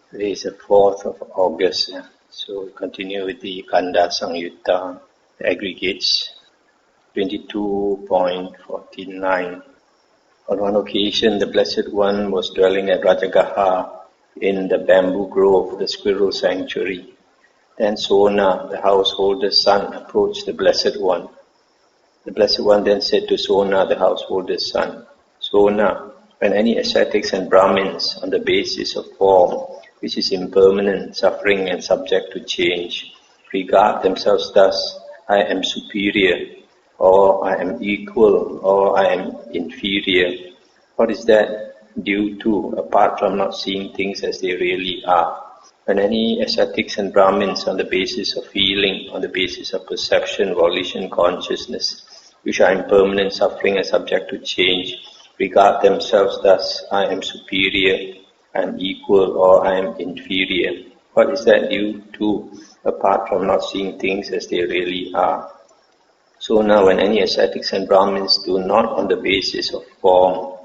Today is the 4th of August, so we continue with the Khandha-samyutta, the aggregates, 22.49. On one occasion, the Blessed One was dwelling at Rajagaha in the bamboo grove, the squirrel sanctuary. Then Sona, the householder's son, approached the Blessed One. The Blessed One then said to Sona, the householder's son, Sona, when any ascetics and Brahmins, on the basis of form, which is impermanent, suffering and subject to change, regard themselves thus, I am superior, or I am equal, or I am inferior. What is that due to, apart from not seeing things as they really are? When any ascetics and Brahmins, on the basis of feeling, on the basis of perception, volition, consciousness, which are impermanent, suffering and subject to change, regard themselves thus, I am superior, I am equal, or I am inferior. What is that due to, apart from not seeing things as they really are? So now when any ascetics and Brahmins do not on the basis of form,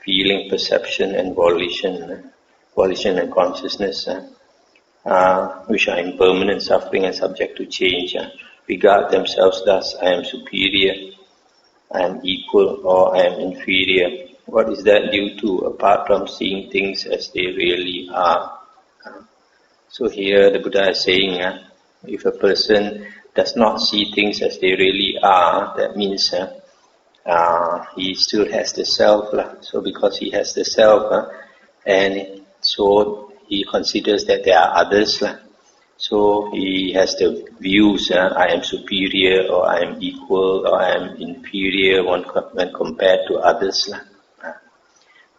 feeling, perception and volition and consciousness, which are impermanent, suffering and subject to change, regard themselves thus, I am superior, I am equal, or I am inferior. What is that due to, apart from seeing things as they really are? So here the Buddha is saying, if a person does not see things as they really are, that means he still has the self. So because he has the self, and so he considers that there are others. So he has the views, I am superior, or I am equal, or I am inferior when compared to others.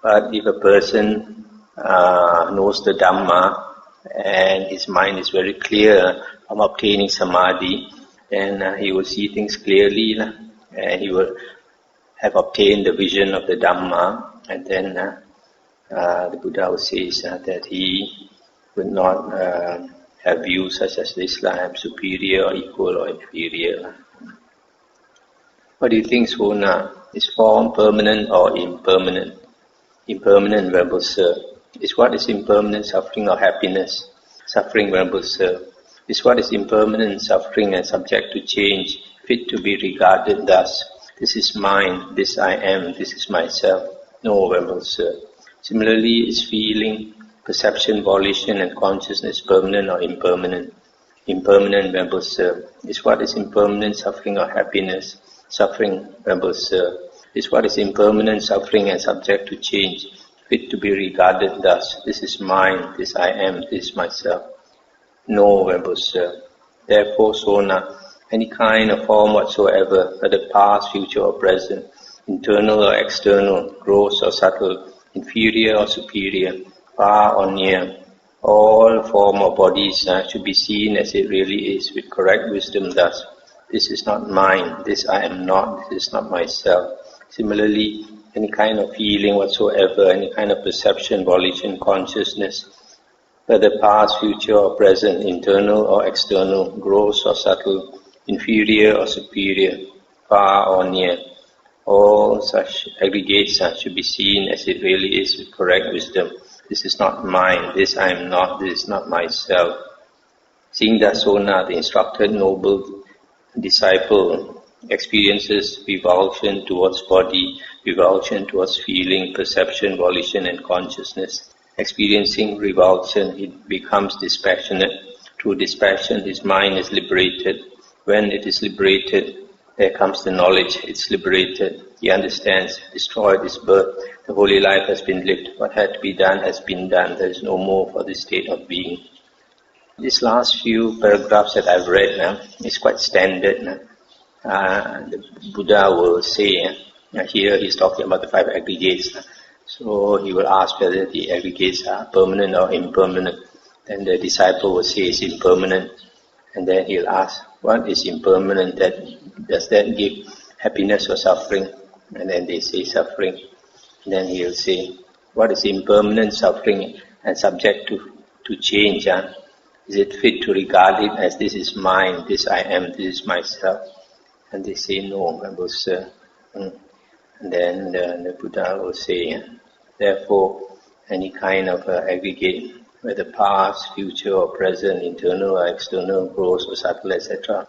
But if a person knows the Dhamma and his mind is very clear from obtaining samadhi, then he will see things clearly, and he will have obtained the vision of the Dhamma, and then the Buddha says that he would not have views such as this, I am superior or equal or inferior. What do you think, Sona? Is form permanent or impermanent? Impermanent, Venerable Sir. Is what is impermanent suffering or happiness? Suffering, Venerable Sir. Is what is impermanent, suffering and subject to change, fit to be regarded thus? This is mine, this I am, this is myself. No, Venerable Sir. Similarly, is feeling, perception, volition and consciousness permanent or impermanent? Impermanent, Venerable Sir. Is what is impermanent, suffering or happiness? Suffering, Venerable Sir. Is what is impermanent, suffering and subject to change, fit to be regarded thus, this is mine, this I am, this is myself. No, Venerable Sir. Therefore, Sona, any kind of form whatsoever, whether past, future or present, internal or external, gross or subtle, inferior or superior, far or near, all form or bodies should be seen as it really is with correct wisdom thus, this is not mine, this I am not, this is not myself. Similarly, any kind of feeling whatsoever, any kind of perception, volition, consciousness, whether past, future or present, internal or external, gross or subtle, inferior or superior, far or near, all such aggregates should be seen as it really is with correct wisdom. This is not mine, this I am not, this is not myself. Seeing that, Sona, the instructed noble disciple, experiences revulsion towards body, revulsion towards feeling, perception, volition and consciousness. Experiencing revulsion, he becomes dispassionate. Through dispassion, his mind is liberated. When it is liberated, there comes the knowledge, it's liberated. He understands, destroyed his birth. The holy life has been lived. What had to be done has been done. There is no more for this state of being. These last few paragraphs that I've read is quite standard. The Buddha will say, here he's talking about the 5 aggregates. So he will ask whether the aggregates are permanent or impermanent. Then the disciple will say it's impermanent. And then he'll ask, what is impermanent? Does that give happiness or suffering? And then they say suffering. And then he'll say, what is impermanent, suffering and subject to change? Is it fit to regard it as this is mine, this I am, this is myself? And they say, no, Venerable Sir. And then the Buddha will say, therefore, any kind of aggregate whether past, future or present, internal or external, gross or subtle, etc.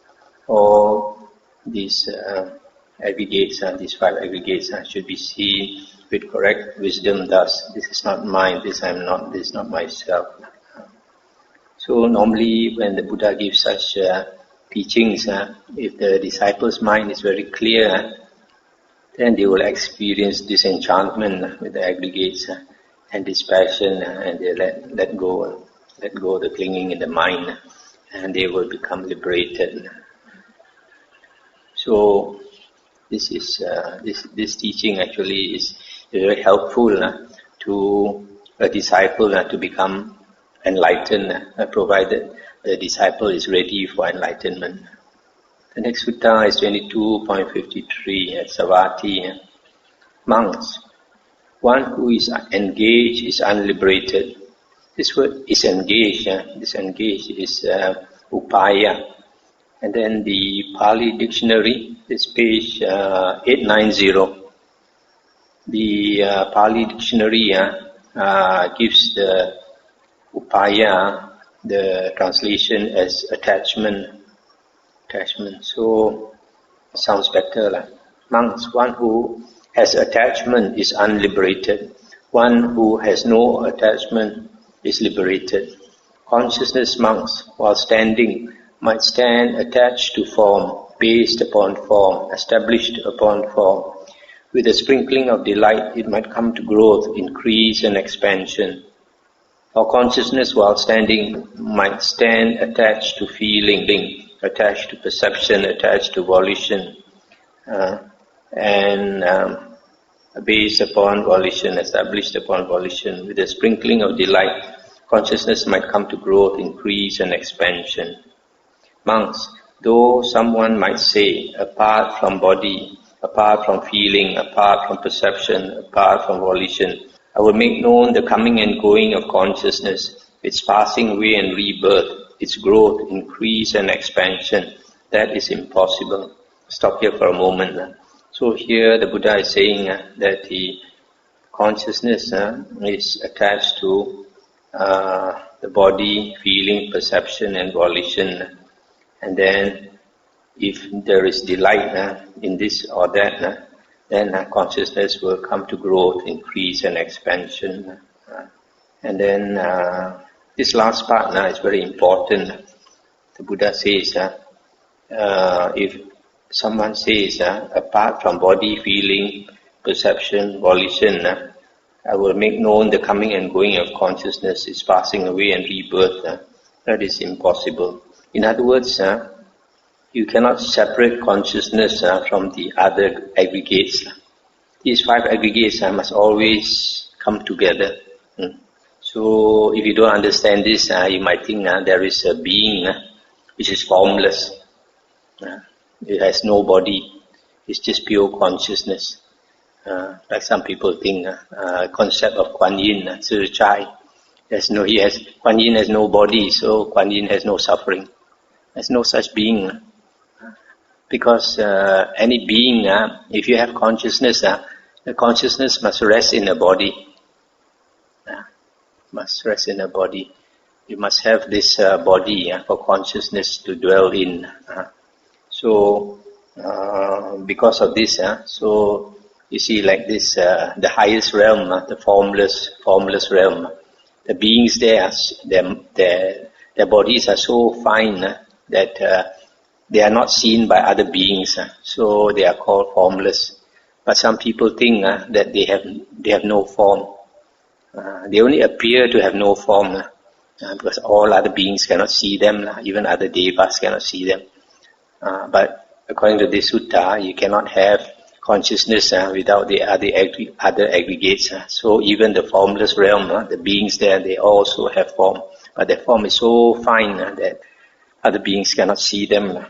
All these aggregates, these 5 aggregates should be seen with correct wisdom. Thus, this is not mine, this I am not, this is not myself. So normally when the Buddha gives such teachings, if the disciple's mind is very clear, then they will experience disenchantment with the aggregates and dispassion, and they let go the clinging in the mind, and they will become liberated. So this is this teaching actually is very helpful to a disciple to become enlightened, provided the disciple is ready for enlightenment. The next sutta is 22.53 at Savatthi. Monks, one who is engaged is unliberated. This word is engaged. Disengaged is upaya. And then the Pali dictionary, this page 890. The Pali dictionary gives the upaya, the translation as attachment. So sounds better. Monks, one who has attachment is unliberated. One who has no attachment is liberated. Consciousness monks, while standing, might stand attached to form, based upon form, established upon form. With a sprinkling of delight, it might come to growth, increase and expansion. Or consciousness, while standing, might stand attached to feeling, attached to perception, attached to volition, and based upon volition, established upon volition. With a sprinkling of delight, consciousness might come to growth, increase and expansion. Monks, though someone might say, apart from body, apart from feeling, apart from perception, apart from volition, I will make known the coming and going of consciousness, its passing away and rebirth, its growth, increase and expansion. That is impossible. Stop here for a moment. So here the Buddha is saying that the consciousness is attached to the body, feeling, perception and volition. And then if there is delight in this or that, then consciousness will come to growth, increase and expansion. And then this last part is very important. The Buddha says, if someone says, apart from body, feeling, perception, volition, I will make known the coming and going of consciousness, its passing away and rebirth. That is impossible. In other words, you cannot separate consciousness from the other aggregates. These 5 aggregates must always come together. So if you don't understand this, you might think there is a being which is formless. It has no body. It's just pure consciousness. Like some people think, concept of Kuan Yin, Tzu Chai. Kuan Yin has no body, so Kuan Yin has no suffering. There's no such being. Because any being, if you have consciousness, the consciousness must rest in a body. Must rest in a body. You must have this body for consciousness to dwell in. So, because of this, so you see like this, the highest realm, the formless realm, the beings there, their bodies are so fine that they are not seen by other beings, so they are called formless. But some people think that they have no form. They only appear to have no form because all other beings cannot see them, even other devas cannot see them. But according to this sutta, you cannot have consciousness without the other aggregates. So even the formless realm, the beings there, they also have form. But their form is so fine that other beings cannot see them.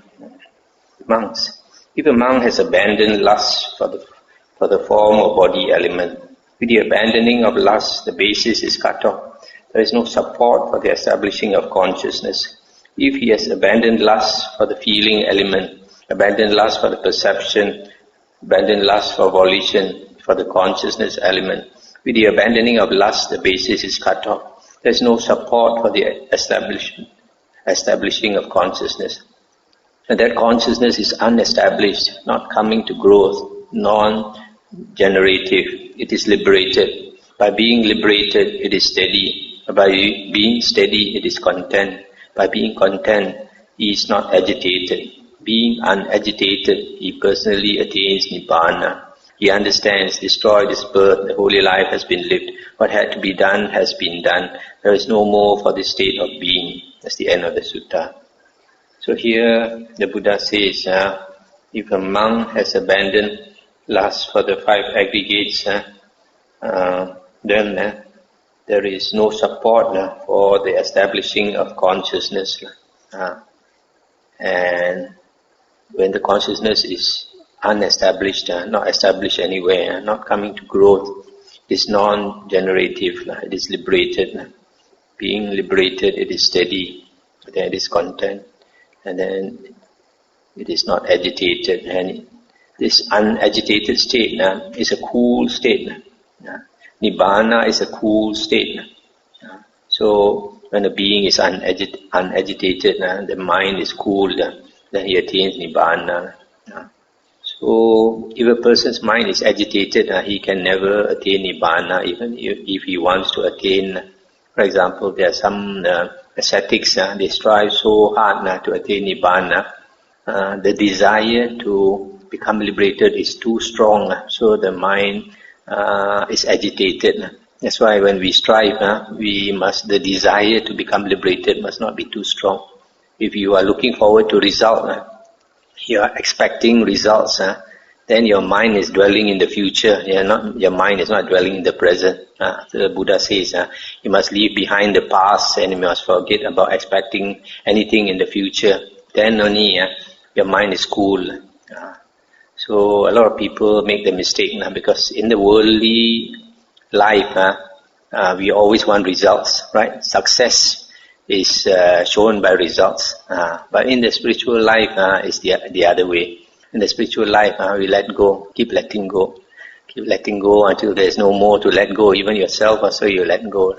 Monks. If a monk has abandoned lust for the form or body element, with the abandoning of lust, the basis is cut off. There is no support for the establishing of consciousness. If he has abandoned lust for the feeling element, abandoned lust for the perception, abandoned lust for volition, for the consciousness element, with the abandoning of lust, the basis is cut off. There's no support for the establishing of consciousness. And that consciousness is unestablished, not coming to growth, non-generative. It is liberated. By being liberated, it is steady. By being steady, it is content. By being content, he is not agitated. Being unagitated, he personally attains Nibbana. He understands, destroy this birth, the holy life has been lived. What had to be done has been done. There is no more for this state of being. That's the end of the sutta. So here the Buddha says, if a monk has abandoned lust for the 5 aggregates, then there is no support for the establishing of consciousness. And when the consciousness is unestablished, not established anywhere, not coming to growth, it is non-generative, it is liberated. Being liberated, it is steady, then it is content, and then it is not agitated. And this unagitated state is a cool state. Nibbana is a cool state. So when a being is unagitated, the mind is cooled, then he attains Nibbana. So if a person's mind is agitated, he can never attain Nibbana, even if he wants to attain. For example, there are some ascetics, they strive so hard to attain Nibbana. The desire to become liberated is too strong, so the mind is agitated. That's why when we strive, the desire to become liberated must not be too strong. If you are looking forward to result, you are expecting results, then your mind is dwelling in the future. Your mind is not dwelling in the present. So the Buddha says, you must leave behind the past and you must forget about expecting anything in the future. Then only your mind is cool. So a lot of people make the mistake because in the worldly life, we always want results, right? Success is shown by results. But in the spiritual life, it's the other way. In the spiritual life, we let go, keep letting go. Keep letting go until there's no more to let go. Even yourself also you let go.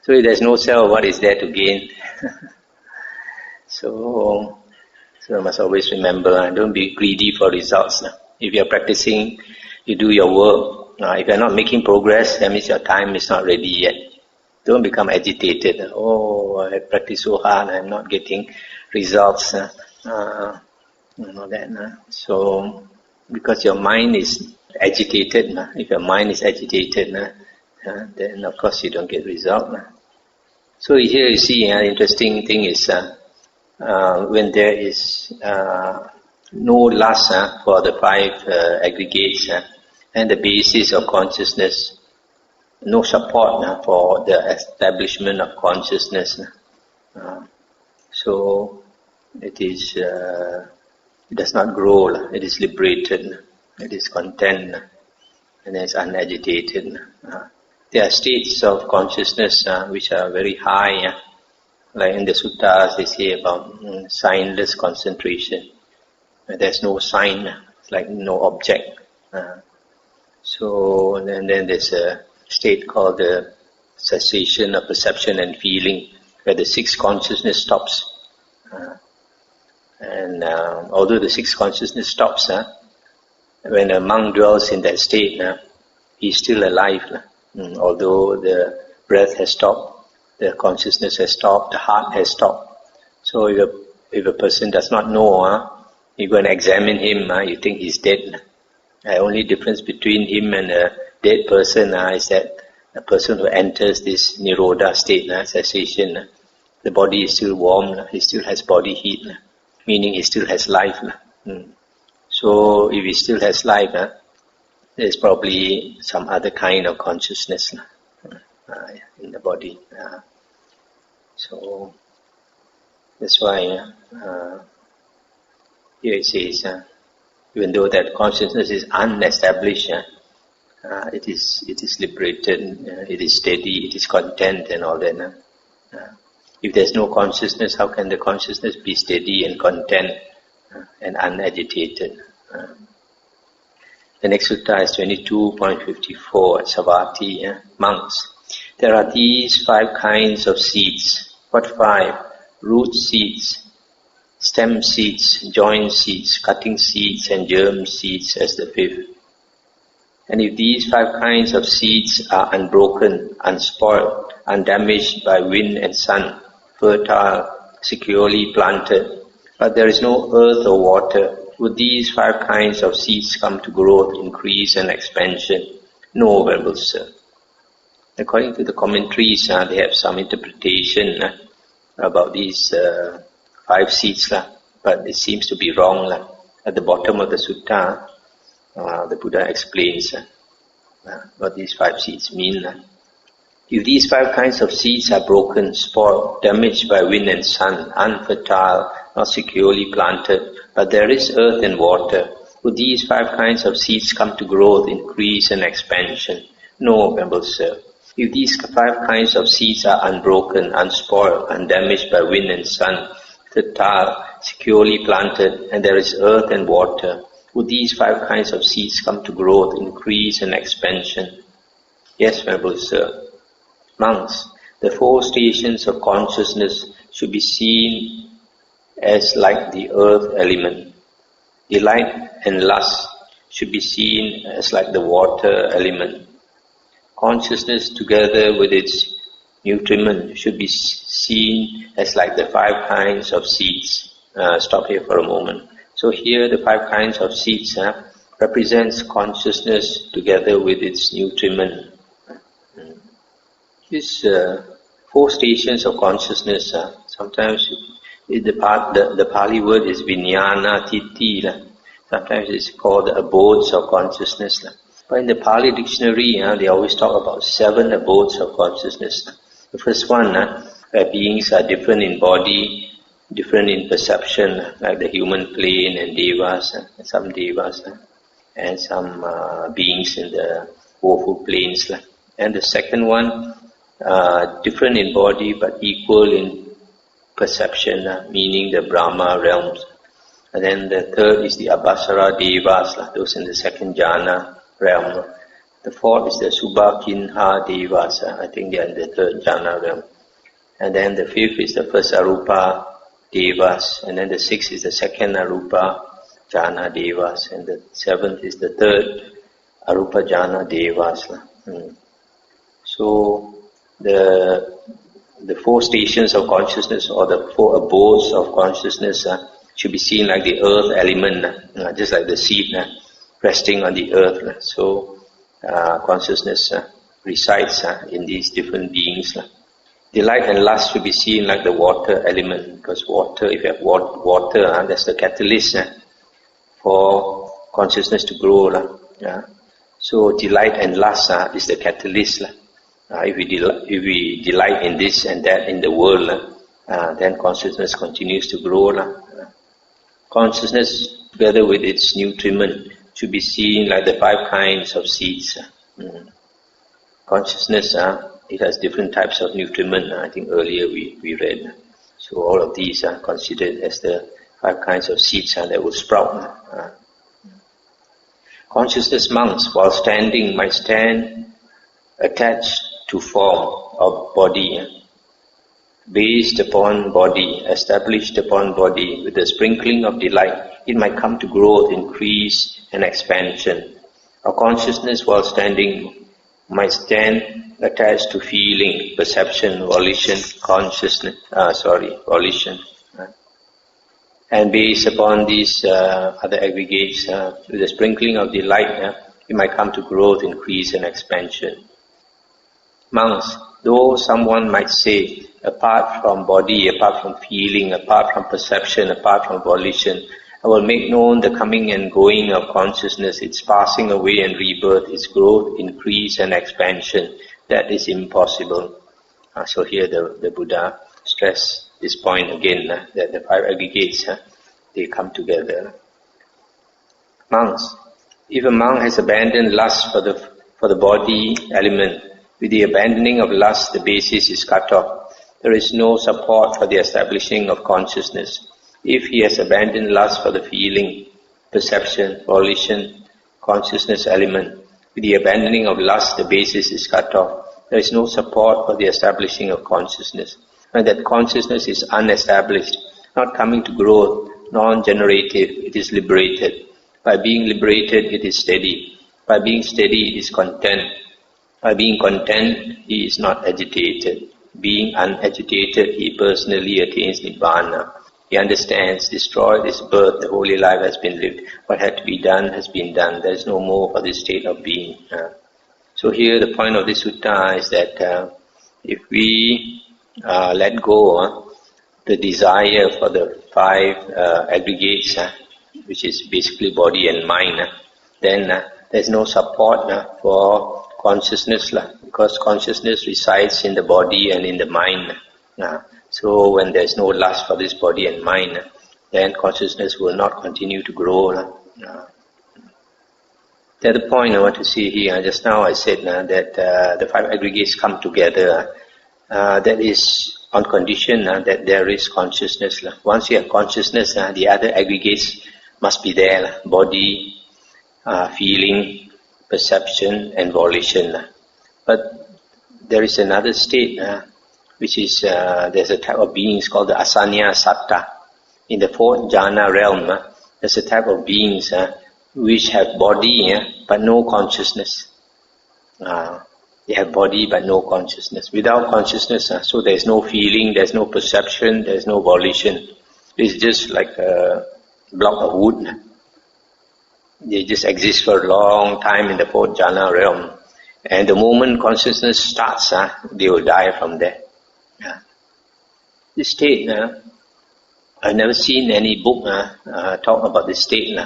So if there's no self, what is there to gain? So you must always remember, don't be greedy for results. If you're practicing, you do your work. If you're not making progress, that means your time is not ready yet. Don't become agitated. I practice so hard, I'm not getting results. So, because your mind is agitated, if your mind is agitated, then of course you don't get result. So here you see, the interesting thing is, when there is no lust for the 5 aggregates, and the basis of consciousness, no support for the establishment of consciousness. So it is, it does not grow, it is liberated, it is content, and it is unagitated. There are states of consciousness which are very high, like in the suttas they say about signless concentration. There's no sign, it's like no object. So then there's a state called the cessation of perception and feeling, where the 6 consciousness stops. And although the 6 consciousness stops, when a monk dwells in that state, he's still alive. Although the breath has stopped, the consciousness has stopped, the heart has stopped. So if a person does not know, you go and examine him, you think he's dead. The only difference between him and a dead person is that a person who enters this nirodha state, cessation, the body is still warm, he still has body heat, meaning he still has life. So if he still has life, there's probably some other kind of consciousness in the body. So that's why here it says, even though that consciousness is unestablished, it is liberated, it is steady, it is content and all that. If there's no consciousness, how can the consciousness be steady and content and unagitated? The next sutta is 22.54, Savati, monks. There are these 5 kinds of seeds. What 5? Root seeds, stem seeds, joint seeds, cutting seeds, and germ seeds as the 5th. And if these 5 kinds of seeds are unbroken, unspoiled, undamaged by wind and sun, fertile, securely planted, but there is no earth or water, would these 5 kinds of seeds come to growth, increase and expansion? No, Venerable Sir. According to the commentaries, they have some interpretation about these 5 seeds, but it seems to be wrong. At the bottom of the sutta, the Buddha explains what these 5 seeds mean. If these 5 kinds of seeds are broken, spoiled, damaged by wind and sun, unfertile, not securely planted, but there is earth and water, would these 5 kinds of seeds come to growth, increase and expansion? No, Venerable Sir. If these 5 kinds of seeds are unbroken, unspoiled, undamaged by wind and sun, fertile, securely planted, and there is earth and water, would these 5 kinds of seeds come to growth, increase and expansion? Yes, Venerable Sir. Monks, the 4 stations of consciousness should be seen as like the earth element. Delight and lust should be seen as like the water element. Consciousness together with its nutriment should be seen as like the 5 kinds of seeds. Stop here for a moment. So here the 5 kinds of seeds represents consciousness together with its nutriment. These 4 stations of consciousness, sometimes the Pali word is vijnana titti. Sometimes it's called the abodes of consciousness. But in the Pali dictionary, they always talk about 7 abodes of consciousness. The first one, where beings are different in body, different in perception, like the human plane and devas, some devas, and some beings in the woeful planes. And the second one, different in body but equal in perception, meaning the Brahma realms. And then the third is the Abhasara Devas, those in the second jhana realm. The fourth is the Subhakinha Devas, I think they are in the third jhana realm. And then the 5th is the first Arupa Devas, and then the 6th is the second Arupa Jhana Devas, and the 7th is the third Arupa Jhana Devas. So the 4 stations of consciousness, or the 4 abodes of consciousness, should be seen like the earth element, just like the seed resting on the earth. So consciousness resides in these different beings. Delight and lust should be seen like the water element, because water, if you have water, that's the catalyst for consciousness to grow. So delight and lust is the catalyst. If we delight in this and that in the world, then consciousness continues to grow. Consciousness, together with its nutriment, should be seen like the 5 kinds of seeds. Consciousness, it has different types of nutriment. I think earlier we read. So all of these are considered as the 5 kinds of seeds that will sprout. Consciousness monks, while standing, might stand attached to form of body, based upon body, established upon body, with a sprinkling of delight. It might come to growth, increase and expansion. Our consciousness while standing might stand attached to feeling, perception, volition, volition. And based upon these other aggregates, with a sprinkling of delight, it might come to growth, increase and expansion. Monks, though someone might say, apart from body, apart from feeling, apart from perception, apart from volition, I will make known the coming and going of consciousness, its passing away and rebirth, its growth, increase and expansion. That is impossible. So here the Buddha stressed this point again, that the 5 aggregates, they come together. Monks, if a monk has abandoned lust for the body element, with the abandoning of lust, the basis is cut off. There is no support for the establishing of consciousness. If he has abandoned lust for the feeling, perception, volition, consciousness element, with the abandoning of lust, the basis is cut off. there is no support for the establishing of consciousness. And that consciousness is unestablished, not coming to growth, non-generative, it is liberated. By being liberated, it is steady. By being steady, it is content. By being content, he is not agitated. Being unagitated, he personally attains Nibbana. He understands, destroyed his birth, the holy life has been lived. What had to be done has been done. There is no more for this state of being. So here the point of this sutta is that if we let go the desire for the five aggregates, which is basically body and mind, then there's no support for consciousness, because consciousness resides in the body and in the mind. So when there's no lust for this body and mind, then consciousness will not continue to grow. The other point I want to see here, just now I said that the five aggregates come together. That is on condition that there is consciousness. Once you have consciousness, the other aggregates must be there. Body, feeling, perception and volition. But there is another state which is, there's a type of beings called the asanya satta. In the fourth jhana realm, there's a type of beings which have body but no consciousness. They have body but no consciousness. Without consciousness, so there's no feeling, there's no perception, there's no volition. It's just like a block of wood. They just exist for a long time in the fourth jhana realm. And the moment consciousness starts, they will die from there. This state, I've never seen any book talk about this state.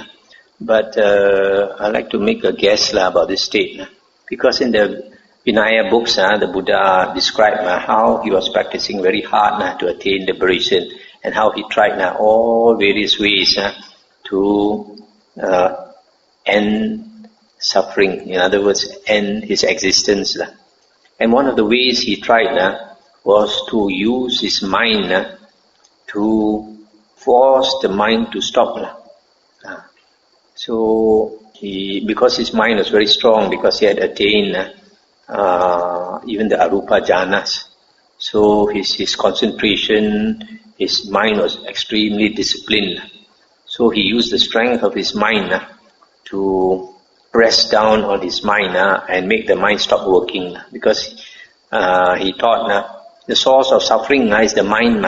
But I like to make a guess about this state. Because in the Vinaya books, the Buddha described how he was practicing very hard to attain liberation, and how he tried all various ways to end suffering, in other words, end his existence. And one of the ways he tried was to use his mind to force the mind to stop. So because his mind was very strong, because he had attained even the arupa jhanas, so his concentration, his mind was extremely disciplined. So he used the strength of his mind to press down on his mind and make the mind stop working, because he thought the source of suffering is the mind.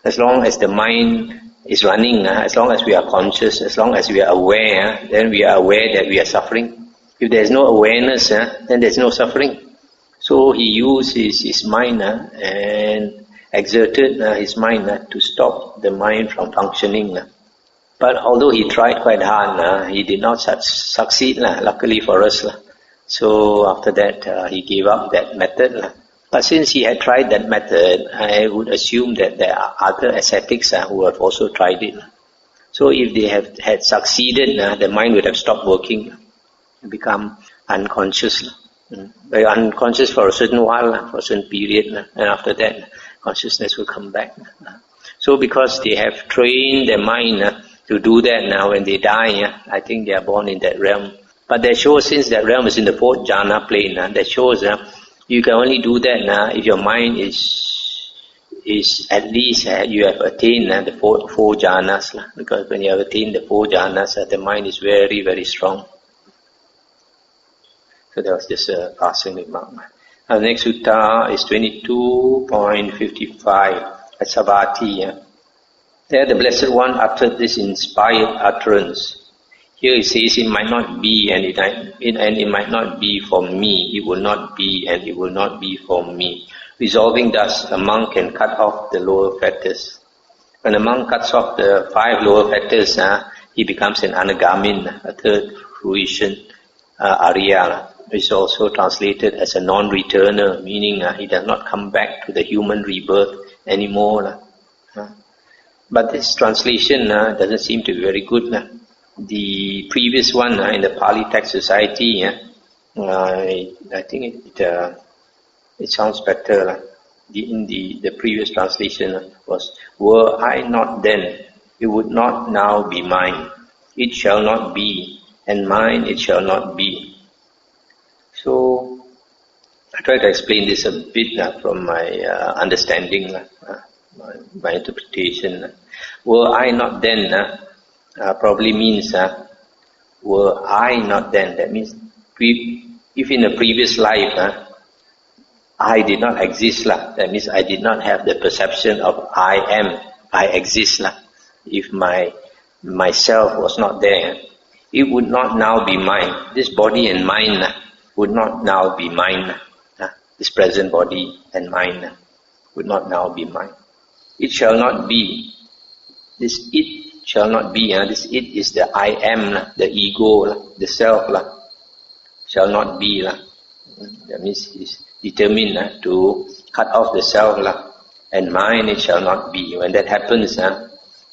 As long as the mind is running, as long as we are conscious, as long as we are aware, then we are aware that we are suffering. If there is no awareness, then there is no suffering. So he used his mind and exerted his mind to stop the mind from functioning. But although he tried quite hard, he did not succeed, luckily for us. So after that, he gave up that method. But since he had tried that method, I would assume that there are other ascetics who have also tried it. So if they had succeeded, the mind would have stopped working, become unconscious. Very unconscious for a certain while, for a certain period, and after that, consciousness will come back. So because they have trained their mind to do that now, when they die, I think they are born in that realm. But that shows, since that realm is in the fourth jhana plane, that shows you can only do that if your mind is at least you have attained the four jhanas. Because when you have attained the four jhanas, the mind is very, very strong. So that was just a passing remark. The next sutta is 22.55 at Savatthi. There the Blessed One uttered this inspired utterance. Here it says, it might not be and it might not be for me, it will not be and it will not be for me. Resolving thus, a monk can cut off the lower fetters. When a monk cuts off the 5 lower fetters, he becomes an anagamin, a third fruition, Arya, which is also translated as a non-returner, meaning he does not come back to the human rebirth anymore. But this translation doesn't seem to be very good. The previous one in the Pali Text Society, I think it sounds better. The previous translation was, were I not then, it would not now be mine. It shall not be, and mine it shall not be. So, try to explain this a bit from my understanding, my interpretation. Were I not then, probably means, were I not then, that means if in a previous life, I did not exist, that means I did not have the perception of I am, I exist. If myself was not there, it would not now be mine. This body and mind would not now be mine. This present body and mind would not now be mine. It shall not be. This it shall not be. This it is the I am, the ego, the self. Shall not be. That means it's determined to cut off the self. And mind, it shall not be. When that happens,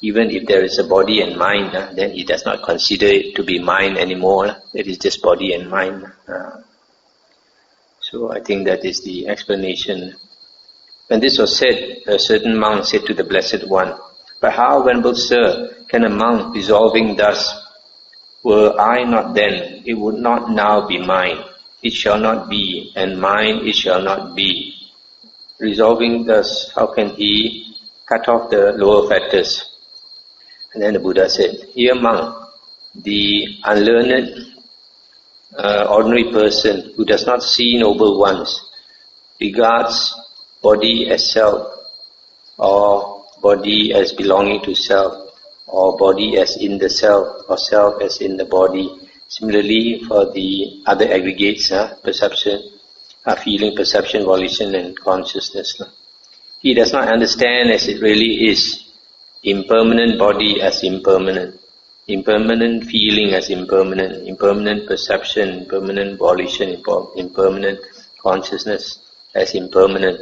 even if there is a body and mind, then he does not consider it to be mine anymore. It is just body and mind. So I think that is the explanation. When this was said, a certain monk said to the Blessed One, "But how, Venerable Sir, can a monk resolving thus, were I not then, it would not now be mine, it shall not be, and mine it shall not be." Resolving thus, how can he cut off the lower fetters? And then the Buddha said, "Here, monk, the unlearned, ordinary person who does not see noble ones regards body as self, or body as belonging to self, or body as in the self, or self as in the body. Similarly, for the other aggregates, perception, feeling, perception, volition, and consciousness. He does not understand as it really is, impermanent body as impermanent, impermanent feeling as impermanent, impermanent perception, impermanent volition, impermanent consciousness as impermanent.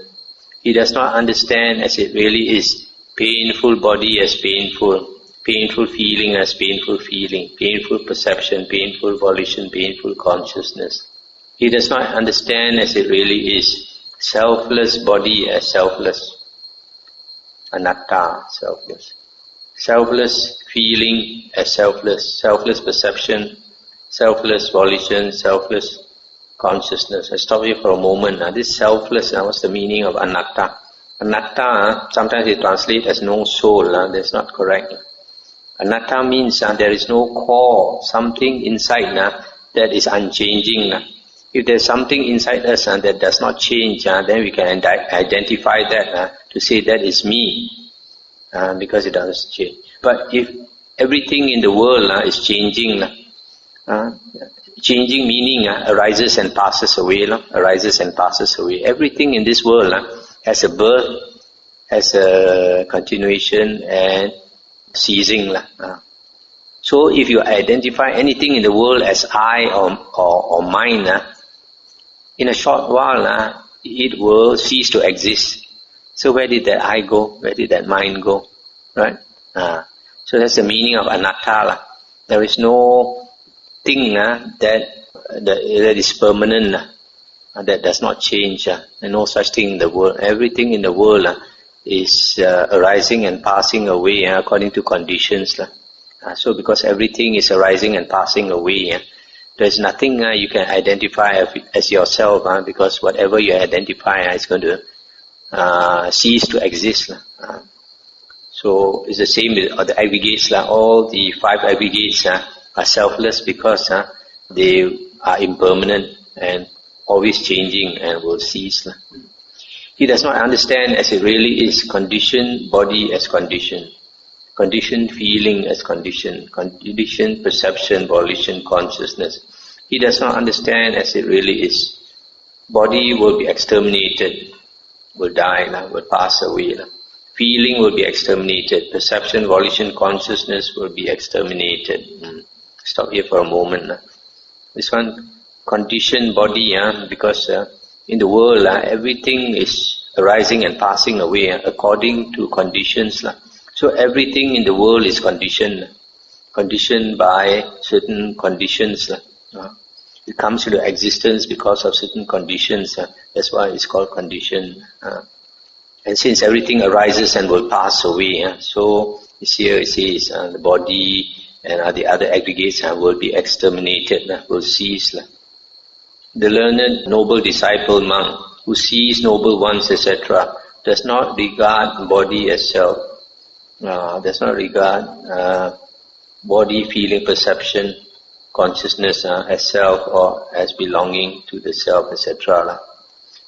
He does not understand as it really is, painful body as painful, painful feeling as painful feeling, painful perception, painful volition, painful consciousness. He does not understand as it really is, selfless body as selfless, anatta, selfless. Selfless feeling as selfless, selfless perception, selfless volition, selfless consciousness. I stop here for a moment. This selfless, what's the meaning of anatta? Anatta, sometimes they translate as no soul. That's not correct. Anatta means there is no core, something inside that is unchanging. If there's something inside us that does not change, then we can identify that to say that is me, because it doesn't change. But if everything in the world is changing, changing meaning arises and passes away, arises and passes away. Everything in this world has a birth, has a continuation and ceasing. So if you identify anything in the world as I or mine, in a short while it will cease to exist. So where did that I go? Where did that mind go? Right? So that's the meaning of anatta. There is no thing that is permanent, that does not change. And no such thing in the world. Everything in the world is arising and passing away according to conditions. So because everything is arising and passing away, there's nothing you can identify as yourself, because whatever you identify is going to cease to exist. So it's the same with the aggregates. All the 5 aggregates are selfless because they are impermanent and always changing and will cease. He does not understand as it really is, conditioned body as condition, conditioned feeling as condition, conditioned perception, volition, consciousness. He does not understand as it really is. Body will be exterminated, will die, will pass away. Feeling will be exterminated. Perception, volition, consciousness will be exterminated. Stop here for a moment. This one, conditioned body, because in the world, everything is arising and passing away according to conditions. So everything in the world is conditioned by certain conditions. It comes into existence because of certain conditions. That's why it's called condition. And since everything arises and will pass away, so here it says the body and the other aggregates will be exterminated, will cease. The learned noble disciple monk who sees noble ones, etc., does not regard body as self, does not regard body, feeling, perception, consciousness as self or as belonging to the self, etc.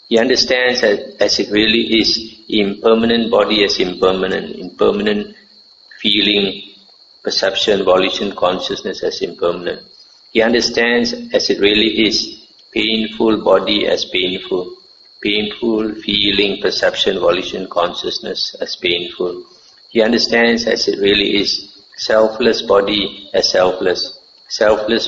He understands as it really is, impermanent body as impermanent feeling, perception, volition, consciousness as impermanent. He understands as it really is, painful body as painful feeling, perception, volition, consciousness as painful. He understands as it really is, selfless body as selfless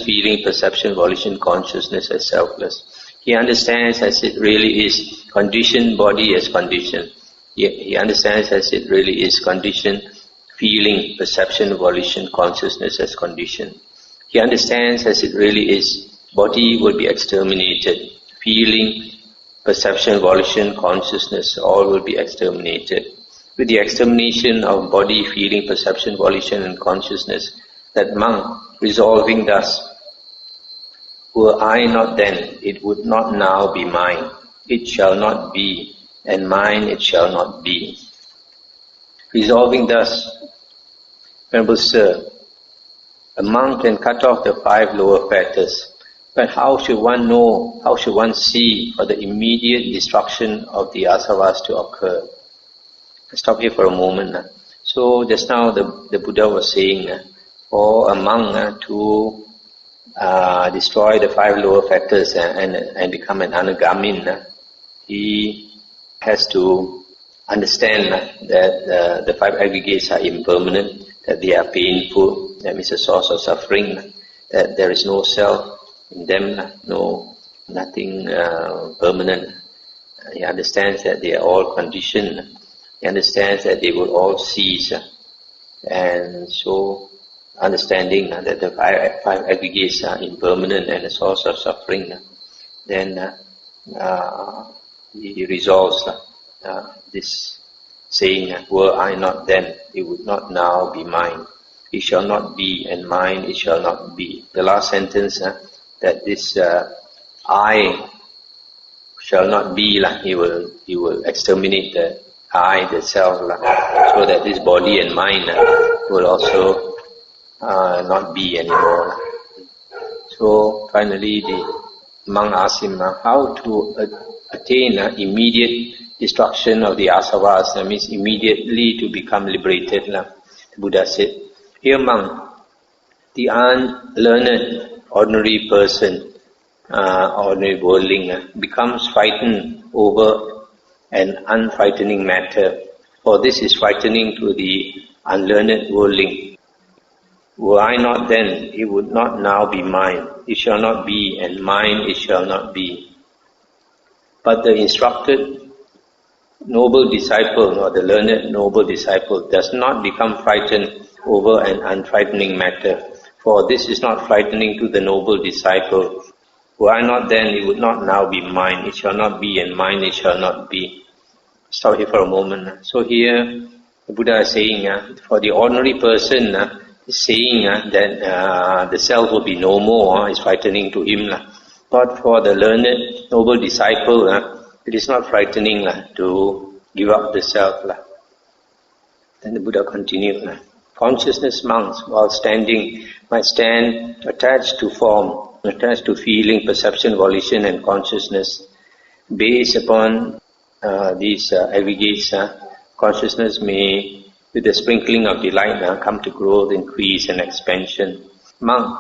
feeling, perception, volition, consciousness as selfless. He understands as it really is, conditioned body as conditioned. He understands as it really is, conditioned feeling, perception, volition, consciousness as conditioned. He understands as it really is, body will be exterminated. Feeling, perception, volition, consciousness, all will be exterminated. With the extermination of body, feeling, perception, volition and consciousness, that monk, resolving thus, were I not then, it would not now be mine. It shall not be, and mine it shall not be. Resolving thus, Venerable Sir, a monk can cut off the 5 lower fetters, but how should one know, how should one see for the immediate destruction of the asavas to occur? Let's stop here for a moment. So just now the Buddha was saying, for a monk to destroy the 5 lower fetters and become an anagamin, he has to understand that the 5 aggregates are impermanent, that they are painful, that is a source of suffering, that there is no self in them, nothing permanent. He understands that they are all conditioned. He understands that they will all cease. And so, understanding that the 5 aggregates are impermanent and a source of suffering, then he resolves this saying, were I not then, it would not now be mine. It shall not be, and mine it shall not be. The last sentence, that this I shall not be, he will exterminate the I, the self, so that this body and mind will also not be anymore. So finally the monk asked him how to attain immediate destruction of the asavas, that means immediately to become liberated. The Buddha said, here monk, the unlearned ordinary person, ordinary worldling, becomes frightened over an unfrightening matter, for this is frightening to the unlearned worldling. Were I not then, it would not now be mine. It shall not be, and mine it shall not be. But the instructed noble disciple, or the learned noble disciple, does not become frightened over an unfrightening matter, for this is not frightening to the noble disciple. Were I not then, it would not now be mine. It shall not be, and mine it shall not be. Stop here for a moment. So here, the Buddha is saying, for the ordinary person, is saying that the self will be no more, is frightening to him. But for the learned noble disciple, it is not frightening to give up the self. Then the Buddha continued. Consciousness monks, while standing, might stand attached to form, attached to feeling, perception, volition and consciousness. Based upon these aggregates, consciousness may, with the sprinkling of delight, come to growth, increase and expansion. Monk,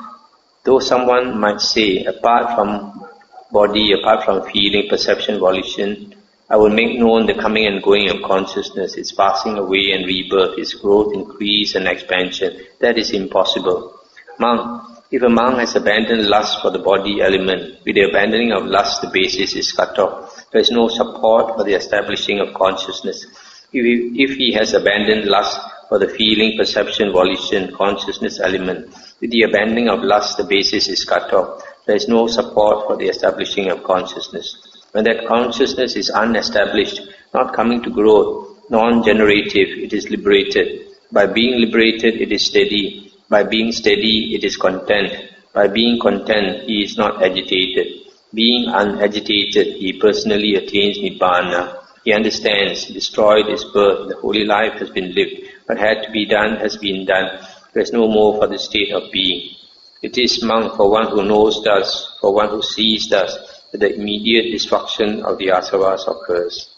though someone might say, apart from body, apart from feeling, perception, volition, I will make known the coming and going of consciousness, its passing away and rebirth, its growth, increase and expansion. That is impossible. Monk, if a monk has abandoned lust for the body element, with the abandoning of lust the basis is cut off. There is no support for the establishing of consciousness. If he has abandoned lust for the feeling, perception, volition, consciousness element, with the abandoning of lust the basis is cut off. There is no support for the establishing of consciousness. When that consciousness is unestablished, not coming to growth, non-generative, it is liberated. By being liberated, it is steady. By being steady, it is content. By being content, he is not agitated. Being unagitated, he personally attains Nibbana. He understands, destroyed is birth, the holy life has been lived. What had to be done has been done. There is no more for the state of being. It is, monk, for one who knows thus, for one who sees thus, that the immediate destruction of the asavas occurs.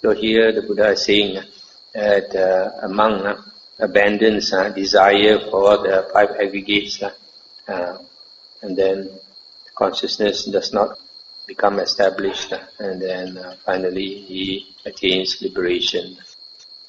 So here the Buddha is saying that a monk abandons desire for the five aggregates, and then consciousness does not become established, and then finally he attains liberation.